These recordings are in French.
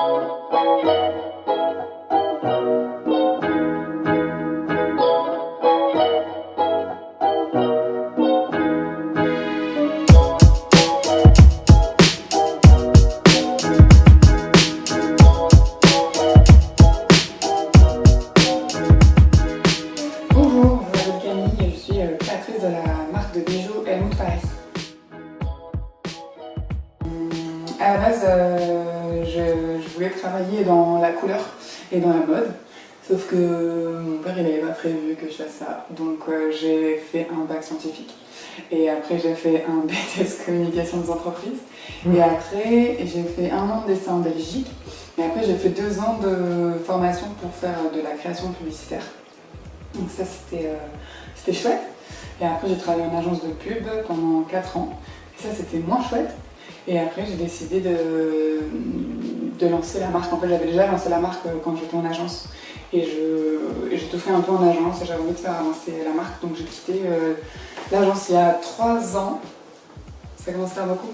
Bonjour, je m'appelle Camille et je suis créatrice de la marque de bijoux Helmut Paris. À la base, je voulais travailler dans la couleur et dans la mode, sauf que mon père il n'avait pas prévu que je fasse ça, donc j'ai fait un bac scientifique. Et après j'ai fait un BTS communication des entreprises. Et après j'ai fait 1 an de dessin en Belgique. Et après j'ai fait 2 ans de formation pour faire de la création publicitaire. Donc ça c'était chouette. Et après j'ai travaillé en agence de pub pendant 4 ans. Et ça c'était moins chouette. Et après j'ai décidé de lancer la marque. En fait j'avais déjà lancé la marque quand j'étais en agence. Et j'ai tout fait un peu en agence et j'avais envie de faire avancer la marque. Donc j'ai quitté l'agence il y a 3 ans. Ça commence à faire beaucoup.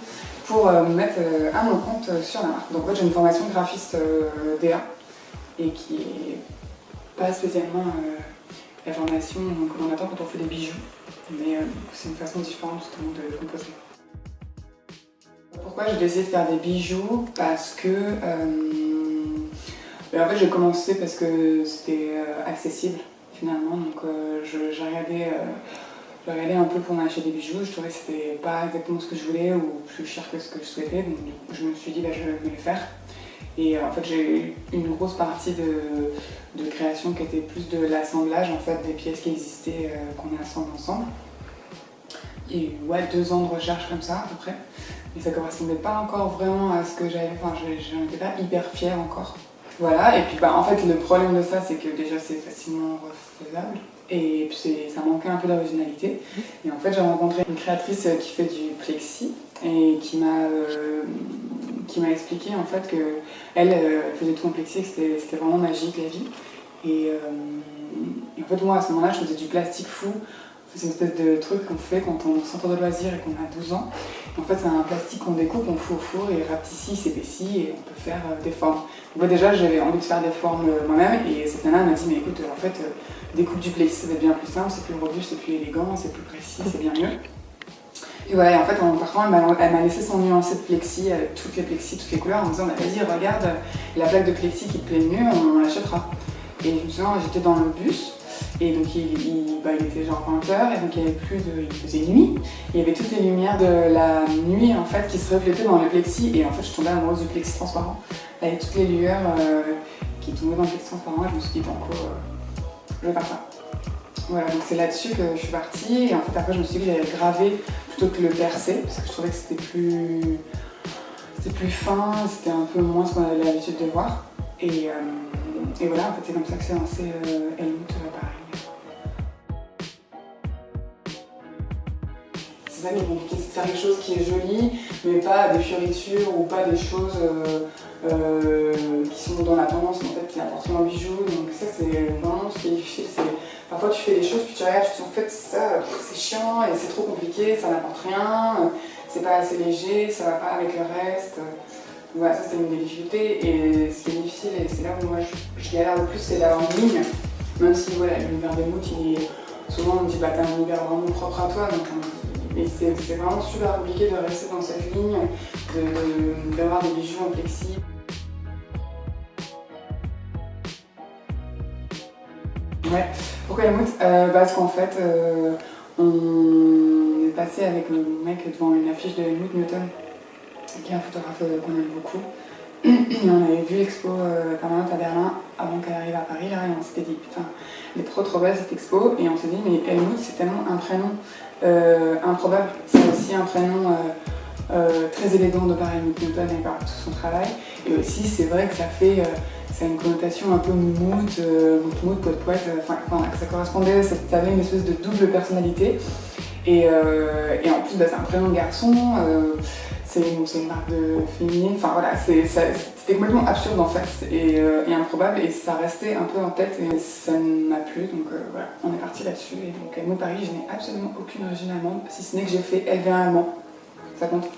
Pour me mettre à mon compte sur la marque. Donc en fait j'ai une formation de graphiste DA. Et qui est pas spécialement la formation qu'on attend quand on fait des bijoux, mais c'est une façon différente justement de composer. Pourquoi j'ai décidé de faire des bijoux? Parce que en fait j'ai commencé parce que c'était accessible finalement, donc j'ai regardé un peu pour m'acheter des bijoux, je trouvais que c'était pas exactement ce que je voulais ou plus cher que ce que je souhaitais, donc je me suis dit je vais le faire. Et en fait j'ai eu une grosse partie de création qui était plus de l'assemblage en fait, des pièces qui existaient qu'on assemble ensemble. Il y a eu 2 ans de recherche comme ça à peu près. Et ça correspondait pas encore vraiment à ce que j'avais, enfin j'en étais pas hyper fière encore. Voilà, et puis en fait le problème de ça c'est que déjà c'est facilement refaisable. Et puis ça manquait un peu d'originalité. Et en fait j'ai rencontré une créatrice qui fait du plexi et qui m'a expliqué en fait que elle faisait tout en plexi, que c'était vraiment magique la vie. Et en fait moi à ce moment-là je faisais du plastique fou. C'est une espèce de truc qu'on fait quand on sort de loisir et qu'on a 12 ans. En fait c'est un plastique qu'on découpe, on fout au four et rapetissit, s'épaissit et on peut faire des formes. Donc déjà j'avais envie de faire des formes moi-même et cette nana m'a dit mais écoute en fait découpe du plexi, ça va être bien plus simple, c'est plus robuste, c'est plus élégant, c'est plus précis, c'est bien mieux. Et voilà, en fait en partant elle m'a laissé son nuancé de plexi, toutes les plexis, toutes les couleurs en me disant vas-y regarde la plaque de plexi qui te plaît le mieux, on l'achètera. Et je me souviens j'étais dans le bus. Et donc il était genre 20h et donc il faisait nuit. Il y avait toutes les lumières de la nuit en fait qui se reflétaient dans le plexi et en fait je tombais amoureuse du plexi transparent. Avec toutes les lueurs qui tombaient dans le plexi transparent et je me suis dit banco, je vais faire ça. Voilà, donc c'est là-dessus que je suis partie et en fait après je me suis dit que j'allais graver plutôt que le percer parce que je trouvais que c'était plus fin, c'était un peu moins ce qu'on avait l'habitude de voir. Et voilà, en fait c'est comme ça que c'est lancé Helmut Paris. C'est ça qui est compliqué, c'est de faire quelque chose qui est joli, mais pas des fioritures ou pas des choses qui sont dans la tendance en fait, qui n'apportent rien au bijou. Donc ça c'est vraiment ce qui est difficile. Parfois tu fais des choses, puis tu regardes, tu te dis en fait ça c'est chiant et c'est trop compliqué, ça n'apporte rien, c'est pas assez léger, ça va pas avec le reste. Voilà, ça c'est une des difficultés et ce qui est difficile et c'est là où moi je galère le plus, c'est d'avoir une ligne. Même si voilà, l'univers d'Helmut, souvent on me dit t'as un univers vraiment propre à toi, donc et c'est vraiment super compliqué de rester dans cette ligne, d'avoir des bijoux en plexi. Ouais, pourquoi Helmut? Parce qu'en fait, on est passé avec le mec devant une affiche de Helmut Newton, qui est un photographe qu'on aime beaucoup. Et on avait vu l'expo permanente à Berlin avant qu'elle arrive à Paris, là, et on s'était dit putain, elle est trop belle cette expo, et on s'est dit mais Helmut c'est tellement un prénom improbable, c'est aussi un prénom très élégant de par Helmut Newton et par tout son travail, et aussi c'est vrai que ça a une connotation un peu moumoute, poète, ça correspondait, ça avait une espèce de double personnalité, et en plus c'est un prénom de garçon. C'est une marque de féminine, enfin voilà, c'était complètement absurde en fait et improbable et ça restait un peu en tête et ça m'a plu donc voilà, on est parti là-dessus et donc Helmut Paris je n'ai absolument aucune origine allemande si ce n'est que j'ai fait LV1 allemand, ça compte.